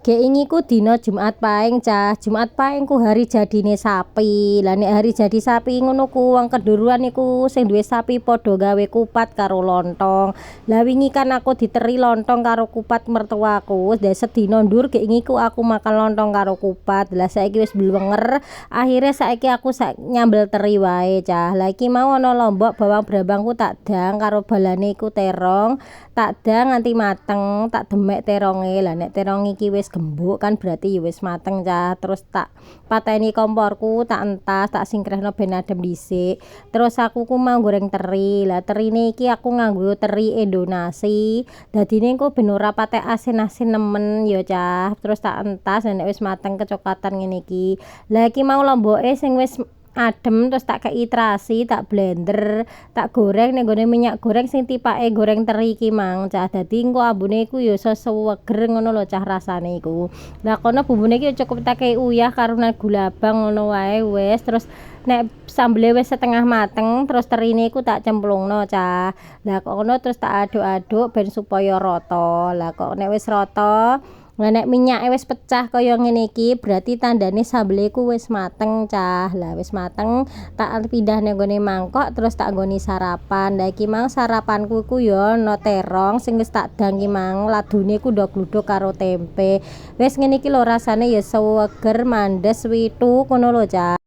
Keingi ku dina Jumat Pahing cah. Jumat Pahing ku hari jadine sapi. Lah nek hari jadi sapi ngono ku wong keduruan iku sing duwe sapi padha gawe kupat karo lontong. Lah wingi kan aku diteri lontong karo kupat mertuaku. Wis sedina ndur keingi ku aku makan lontong karo kupat. Lah saiki wis bluwenger. Akhire saiki aku nyambel teri wae cah. Lah iki mau ana lombok bawang brambangku tak dang karo balane iku terong. Tak dang nganti mateng, tak demek teronge. Lah nek terong iki wis gembuk kan berarti ya wis mateng cah. Terus tak pateni komporku, tak entas, tak singkrehno ben adem dhisik. Terus aku ku mau goreng teri. Lah terine iki aku nganggo teri Indonasi. Dadine engko ben ora patek asin-asin nemen ya cah. Terus tak entas nek wis mateng kecoklatan ngene iki. Lah iki mau lomboke sing wis adem terus tak kei terasi, tak blender, tak goreng ning gone minyak goreng sing tipake goreng teri iki mang cah. Dadi engko ambune iku ya iso seger ngono lho cah rasane iku. Lah kono bumbune iki cukup tak kei uyah karo gula abang ngono wae wis. Terus nek sambele wis setengah mateng terus terine iku tak cemplungno cah. Lah kono terus tak aduk-aduk ben supaya rata. Lah kok nek wis rata lah nek minyake wis pecah kaya ngene iki berarti tandane sambele ku wis mateng cah. Lah wis mateng tak pindah nang gone mangkok terus tak nggoni sarapan. Lah iki mang sarapanku ku ya ana terong sing wis tak dang iki mang ladune ku ndok gluduk karo tempe. Wis ngene iki lho rasane ya seger mandes witu ngono lho cah.